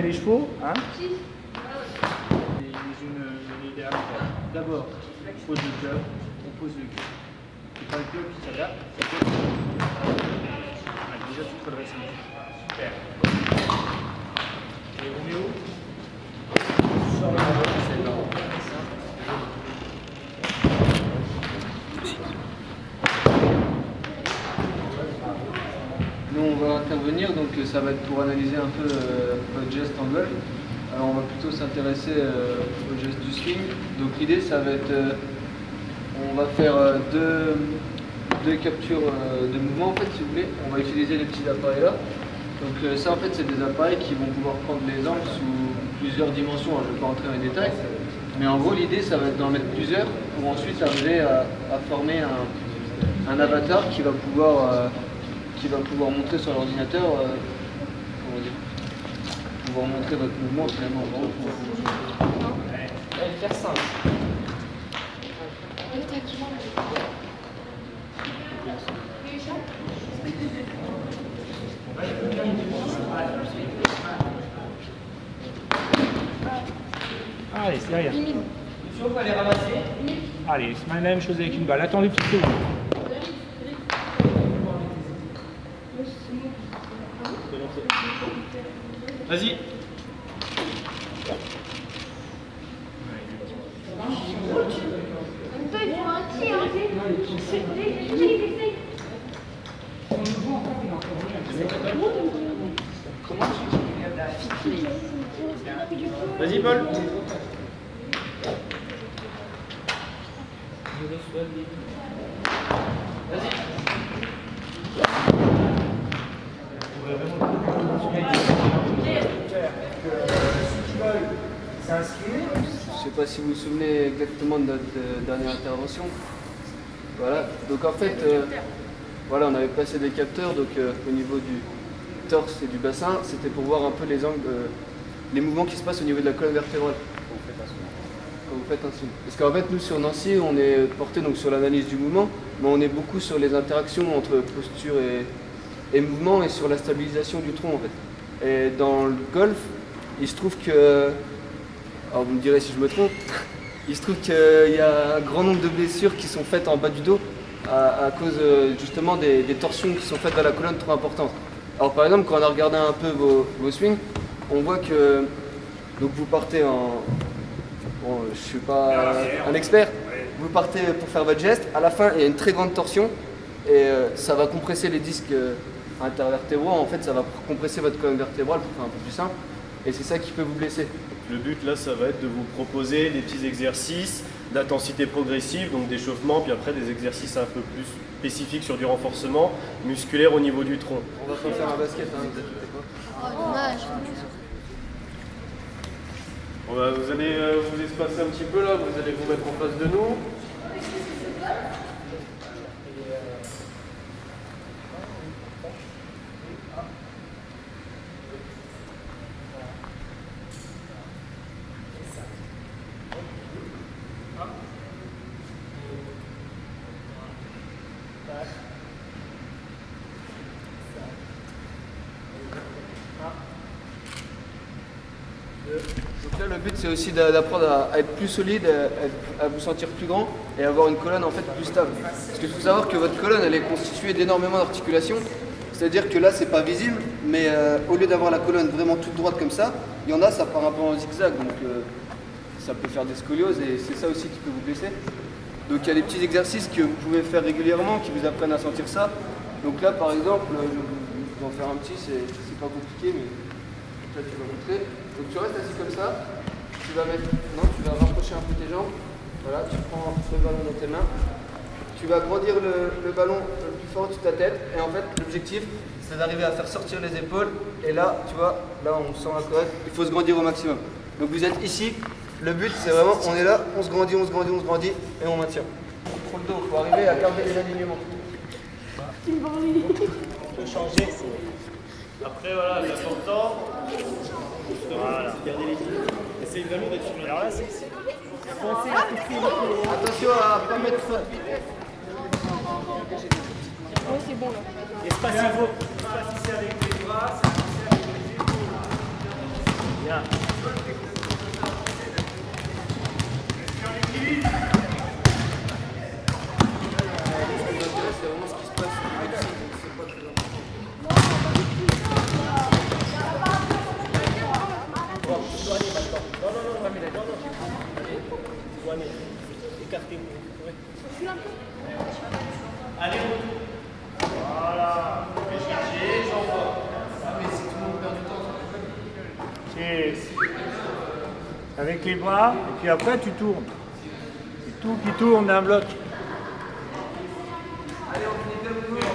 les chevaux, hein. L'idéal. D'abord, on pose le club, on pose le cul. C'est pas le club qui s'adapte, c'est le club qui s'adapte. Déjà, tu te redresses un peu. Super. Et on met où? Sur le ballon, c'est là. Nous on va intervenir, donc ça va être pour analyser un peu votre geste en golf. Alors on va plutôt s'intéresser au geste du swing. Donc l'idée ça va être, on va faire deux captures de mouvement en fait si vous voulez. On va utiliser les petits appareils là. Donc ça en fait c'est des appareils qui vont pouvoir prendre les angles sous plusieurs dimensions. Alors, je ne vais pas rentrer dans les détails. Mais en gros l'idée ça va être d'en mettre plusieurs pour ensuite arriver à former un avatar qui va pouvoir montrer sur l'ordinateur, comment dire, pouvoir montrer votre mouvement finalement. Faire simple. Allez, c'est derrière. On peut aller ramasser. Allez, c'est la même chose avec une balle. Attendez une petite seconde. Vas-y. Vas-y, Paul. Vas-y. Je ne sais pas si vous vous souvenez exactement de notre dernière intervention. Voilà, donc en fait, voilà, on avait placé des capteurs donc, au niveau du torse et du bassin, c'était pour voir un peu les angles, les mouvements qui se passent au niveau de la colonne vertébrale quand vous faites un swing. Parce qu'en fait, nous sur Nancy, on est porté donc, sur l'analyse du mouvement, mais on est beaucoup sur les interactions entre posture et mouvement et sur la stabilisation du tronc en fait. Et dans le golf, il se trouve que, alors vous me direz si je me trompe, il se trouve qu'il y a un grand nombre de blessures qui sont faites en bas du dos à cause justement des torsions qui sont faites dans la colonne trop importantes. Alors par exemple, quand on a regardé un peu vos swings, on voit que donc vous partez en... Bon, je ne suis pas un expert, vous partez pour faire votre geste, à la fin il y a une très grande torsion et ça va compresser les disques intervertébraux, en fait ça va compresser votre colonne vertébrale pour faire un peu plus simple et c'est ça qui peut vous blesser. Le but là, ça va être de vous proposer des petits exercices d'intensité progressive, donc d'échauffement, puis après des exercices un peu plus spécifiques sur du renforcement musculaire au niveau du tronc. On va pas faire un basket, hein, vous inquiétez pas. Oh, dommage. Vous allez vous espacer un petit peu là, vous allez vous mettre en face de nous. Donc là le but c'est aussi d'apprendre à être plus solide, à vous sentir plus grand et avoir une colonne en fait plus stable. Parce qu'il faut savoir que votre colonne elle est constituée d'énormément d'articulations, c'est-à-dire que là c'est pas visible, mais au lieu d'avoir la colonne vraiment toute droite comme ça, il y en a ça part un peu en zigzag, donc ça peut faire des scolioses et c'est ça aussi qui peut vous blesser. Donc il y a des petits exercices que vous pouvez faire régulièrement qui vous apprennent à sentir ça. Donc là par exemple, je vais en faire un petit, c'est pas compliqué mais là tu vas montrer. Donc tu restes assis comme ça, tu vas rapprocher un peu tes jambes, voilà, tu prends le ballon dans tes mains, tu vas grandir le ballon le plus fort au-dessus de ta tête et en fait l'objectif c'est d'arriver à faire sortir les épaules et là tu vois, là on sent la correcte, il faut se grandir au maximum. Donc vous êtes ici, le but c'est vraiment, on est là, on se grandit et on maintient. Pour le dos, il faut arriver à garder les alignements. On peut changer. Après voilà, l'important, voilà, c'est garder les pieds. Essayez vraiment d'être sur la base. Attention à ne pas mettre trop de vitesse. Oh, c'est bon là. Espacez-vous. Espacez avec les bras, espacez avec les épaules. Bien. C'est vraiment ce qui se passe. C'est pas très important. Écartez-vous. Allez, retour. Voilà. J'envoie. Mais si tout le monde perd du temps, Cheers. Avec les bras, et puis après tu tournes. C'est tout qui tourne d'un bloc. allez, on finit bien le mouvement.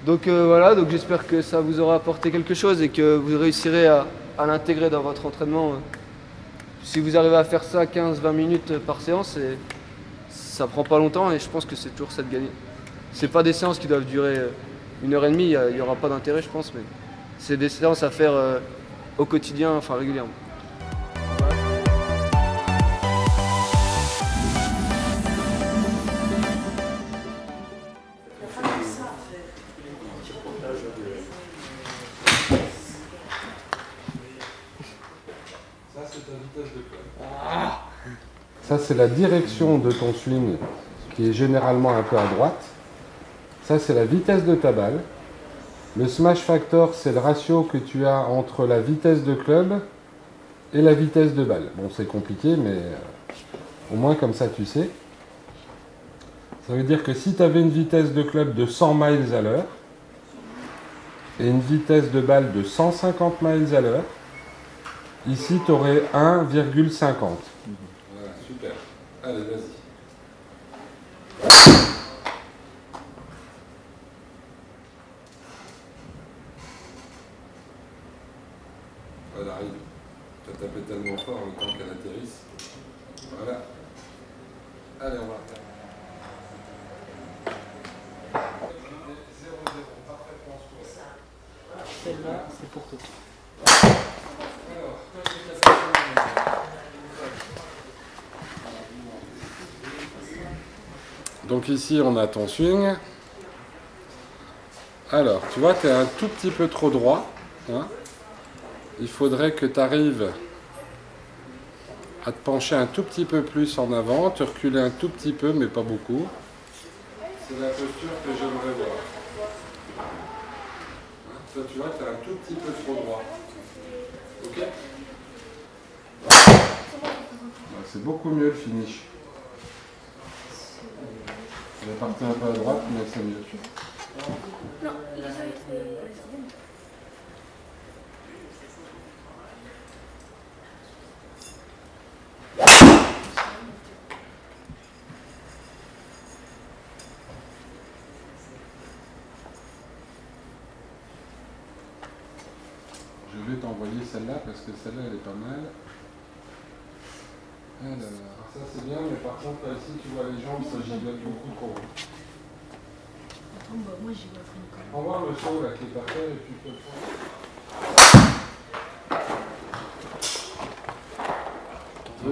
Donc voilà, donc j'espère que ça vous aura apporté quelque chose et que vous réussirez à l'intégrer dans votre entraînement. Si vous arrivez à faire ça 15-20 minutes par séance, ça prend pas longtemps et je pense que c'est toujours ça de gagner. C'est pas des séances qui doivent durer 1h30, il n'y aura pas d'intérêt je pense, mais c'est des séances à faire au quotidien, enfin régulièrement. Ça, c'est la direction de ton swing qui est généralement un peu à droite. Ça, c'est la vitesse de ta balle. Le smash factor, c'est le ratio que tu as entre la vitesse de club et la vitesse de balle. Bon, c'est compliqué, mais au moins comme ça, tu sais. Ça veut dire que si tu avais une vitesse de club de 100 miles à l'heure et une vitesse de balle de 150 miles à l'heure, ici, tu aurais 1,50. Voilà, super. Allez, vas-y. Elle arrive. Tu as tapé tellement fort le temps qu'elle atterrisse. Voilà. Allez, on va faire. 0-0, parfaitement score. Celle-là, c'est pour toi. Donc ici, on a ton swing. Alors, tu vois, tu es un tout petit peu trop droit. Hein. Il faudrait que tu arrives à te pencher un tout petit peu plus en avant, te reculer un tout petit peu, mais pas beaucoup. C'est la posture que j'aimerais voir. Hein, toi, tu vois, tu es un tout petit peu trop droit. Ok? C'est beaucoup mieux le finish. Elle est partie un peu à droite, mais c'est mieux. Non, ils ont fait... Je vais t'envoyer celle-là parce que celle-là elle est pas mal. Alors, ça c'est bien, mais par contre là ici tu vois les jambes, ça gigote beaucoup trop. Bah, moi j'y vais après. Prends voir le saut là qui est par terre et tu peux le faire.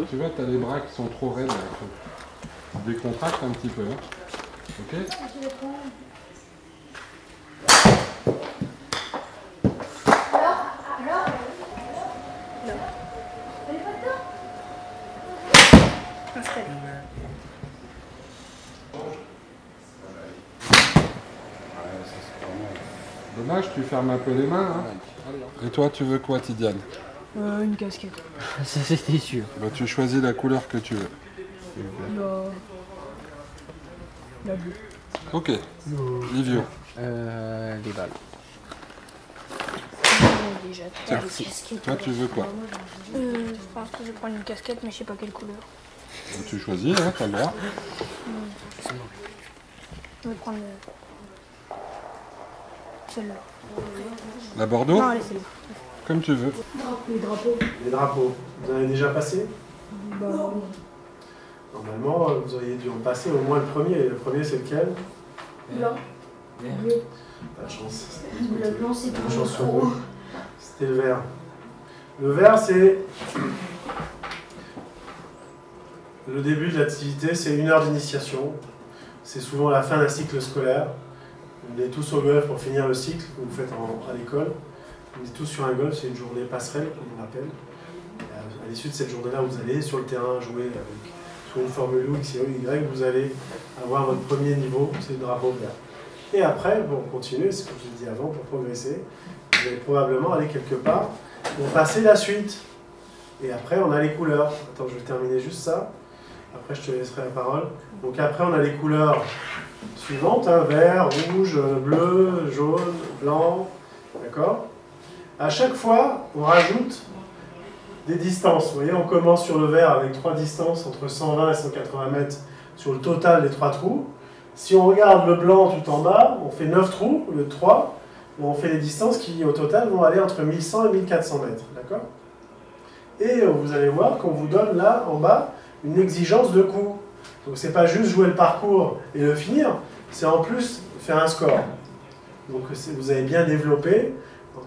Tu vois, tu as les bras qui sont trop raides. Tu décontractes un petit peu. Hein. Ok? Dommage, tu fermes un peu les mains. Hein. Et toi, tu veux quoi, Tidiane? Une casquette. Ça, c'était sûr. Bah, tu choisis la couleur que tu veux. La bleue. Ok. Livio. Les balles. Déjà, Tiens, toi, tu veux quoi? je pense que je vais prendre une casquette, mais je sais pas quelle couleur. Tu choisis, hein, t'as le droit. Je vais prendre celle-là. La Bordeaux? Non, allez, celle-là. Comme tu veux. Les drapeaux. Les drapeaux, vous en avez déjà passé? Bah, Normalement, vous auriez dû en passer au moins le premier. Le premier, c'est lequel? blanc. Bleu. Pas de chance. Le blanc, c'est Pas pour de le chance sur pro. vous. C'était le vert. Le vert, c'est le début de l'activité. C'est 1 heure d'initiation. C'est souvent la fin d'un cycle scolaire. Vous venez tous au golf pour finir le cycle que vous faites à l'école. Vous êtes tous sur un golf, c'est une journée passerelle, comme on l'appelle. À l'issue de cette journée-là, vous allez sur le terrain jouer avec soit une Formule X ou Y, vous allez avoir votre premier niveau, c'est le drapeau vert. Et après, bon, on continue, c'est ce que je vous ai dit avant, pour progresser, vous allez probablement aller quelque part pour passer la suite. Et après, on a les couleurs. Attends, je vais terminer juste ça. Après, je te laisserai la parole. Donc après, on a les couleurs suivantes, hein, vert, rouge, bleu, jaune, blanc, d'accord? À chaque fois, on rajoute des distances. Vous voyez, on commence sur le vert avec 3 distances entre 120 et 180 mètres sur le total des 3 trous. Si on regarde le blanc tout en bas, on fait 9 trous, le 3, et on fait des distances qui, au total, vont aller entre 1100 et 1400 mètres, d'accord? Et vous allez voir qu'on vous donne là, en bas, une exigence de coup. Donc c'est pas juste jouer le parcours et le finir, c'est en plus faire un score. Donc vous avez bien développé,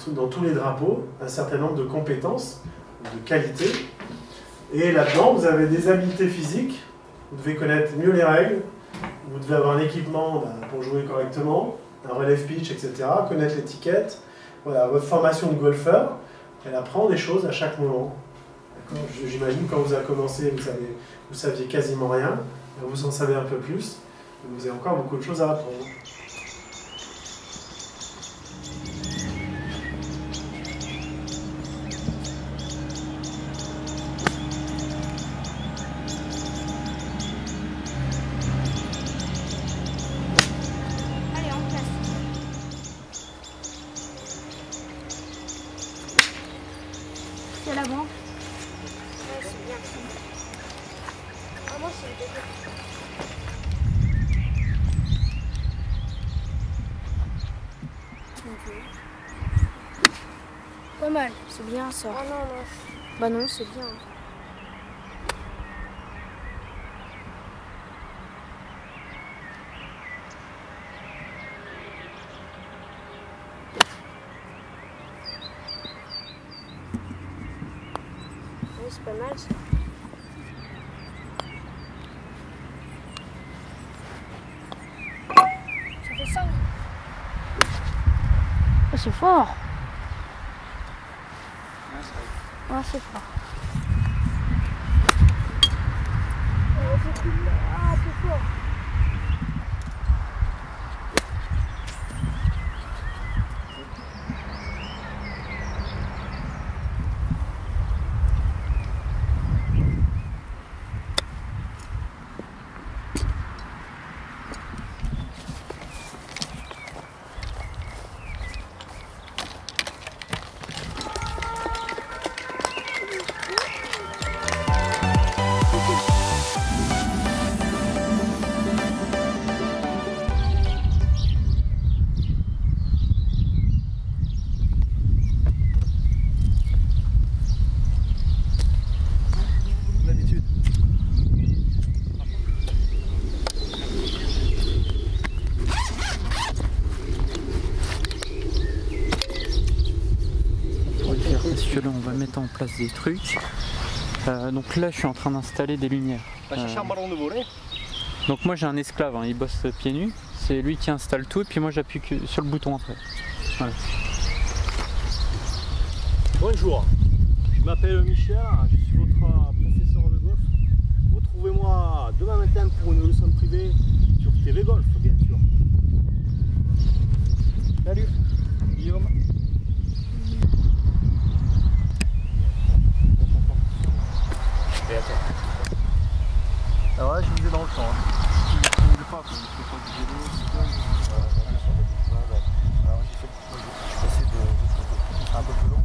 dans tous les drapeaux, un certain nombre de compétences, de qualités. Et là-dedans, vous avez des habiletés physiques, vous devez connaître mieux les règles, vous devez avoir un équipement pour jouer correctement, un relève pitch, etc., connaître l'étiquette. Voilà, votre formation de golfeur, elle apprend des choses à chaque moment. J'imagine quand vous avez commencé, vous saviez quasiment rien, vous en savez un peu plus, vous avez encore beaucoup de choses à apprendre. Allez, on place. C'est l'avant. Ouais, c'est bien. Ah, moi, c'est le début. Pas mal, c'est bien ça. Ah non, non. Bah non, c'est bien. Oui, c'est pas mal ça. Ça fait 5. Oh, c'est fort. Ah, c'est fort. Ah, c'est fort. Là, on va mettre en place des trucs. Donc là, je suis en train d'installer des lumières. Donc moi, j'ai un esclave, hein, il bosse pieds nus. C'est lui qui installe tout et puis moi, j'appuie sur le bouton après. Voilà. Bonjour, je m'appelle Michel, je suis votre professeur de golf. Retrouvez-moi demain matin pour une leçon privée sur TV Golf, bien sûr. Salut, Guillaume. Et attends. Alors là, je misais dans le champ. Si je ne pas, je ne fais pas du vélo, alors j'ai fait, je suis passé de un peu plus long.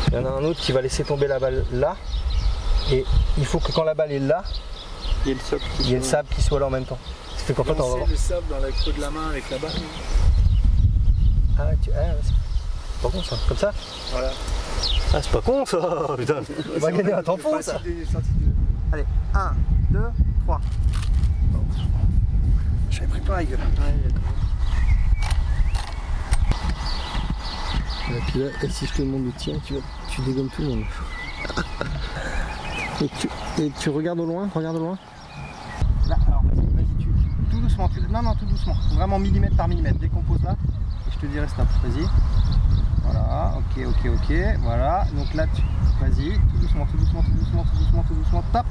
Il y en a un autre qui va laisser tomber la balle là, et il faut que quand la balle est là, il y ait le sable qui soit là en même temps. Ça fait qu'en fait, on va voir. Le sable dans la creux de la main avec la balle. Ah, pas con ça. Comme ça? Voilà. Ah, c'est pas con ça. Putain, on va gagner un temps faux ça. Allez, 1, 2, 3. J'avais pris pareil, gueule. Et puis là, si je te demande le tien, tu dégommes tout le monde. et tu regardes au loin, regarde au loin. Là, alors vas-y, tout doucement, non, tout doucement. Vraiment millimètre par millimètre. Décompose là, et je te dirai stop. Vas-y. Voilà, ok, voilà. Donc là, vas-y, tout doucement, top.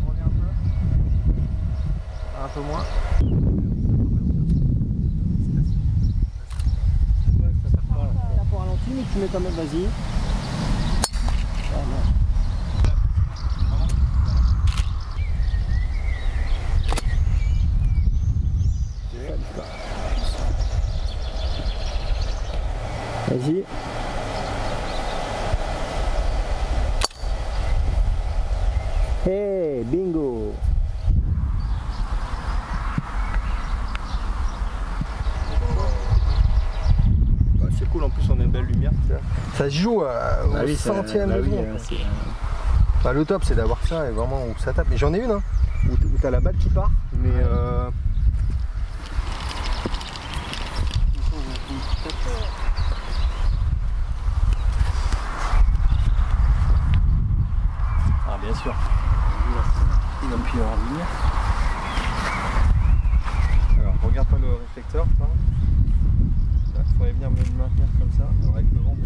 On revient un peu moins. Là pour ralentir, mais tu mets quand même, vas-y. Vas-y. Hey, bingo. C'est cool, en plus on a une belle lumière. Ça se joue au centième de seconde. Le top c'est d'avoir ça et vraiment où ça tape. Mais j'en ai une où t'as la balle qui part, mais bien sûr. Puis il y aura de lumière. Alors regarde pas le réflecteur. Il faudrait venir me le maintenir comme ça. Alors avec le vent.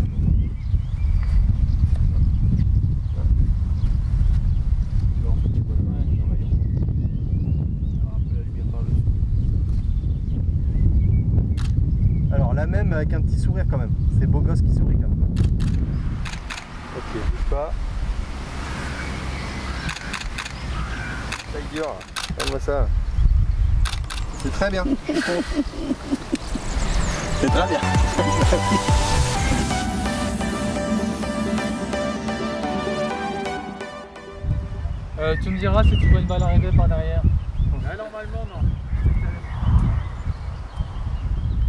Alors la même avec un petit sourire quand même. C'est beau gosse qui sourit quand même. Ok, bouge pas. Dur, regarde-moi ça. C'est très bien. C'est très bien. Tu me diras si tu vois une balle arriver par derrière. Normalement non.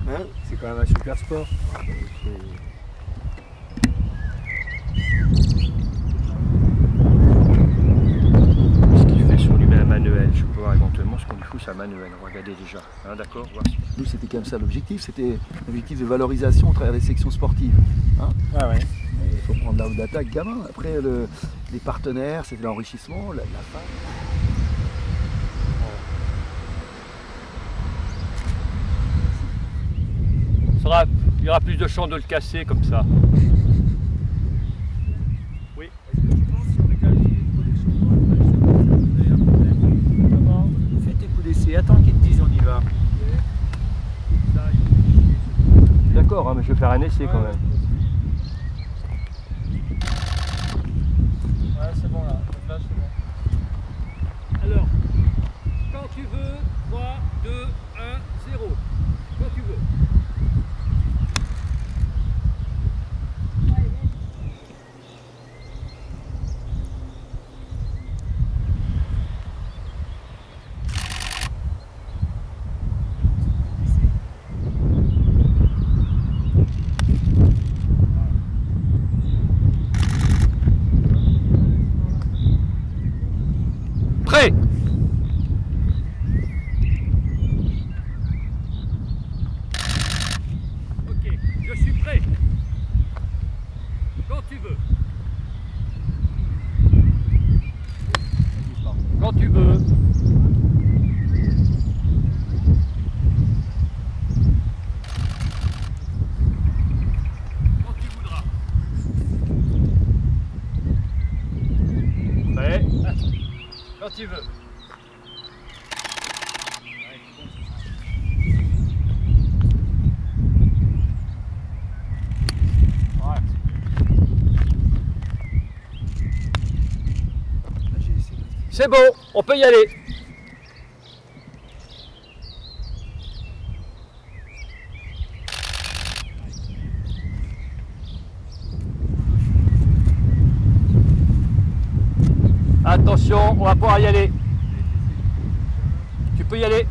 Hein, c'est quand même un super sport. Manuel, je peux voir éventuellement ce qu'on lui fout à manuel, regardez déjà, hein, d'accord. Nous c'était comme ça l'objectif, c'était l'objectif de valorisation à travers les sections sportives. Hein, ah ouais. Il faut prendre là où d'attaque gamin, après les partenaires, c'est de l'enrichissement, la fin. Il y aura plus de chances de le casser comme ça. Oui. Fais tes coups d'essai, attends qu'ils te disent on y va. D'accord, hein, mais je vais faire un essai quand même. Ouais, c'est bon là, c'est bon. Alors, quand tu veux, 3, 2, 1, 0. Quand tu veux. Prêt. Ok, je suis prêt. Quand tu veux. Quand tu veux. Quand tu voudras. Prêt. Quand tu veux. C'est bon, on peut y aller. Attention, on va pouvoir y aller. Tu peux y aller.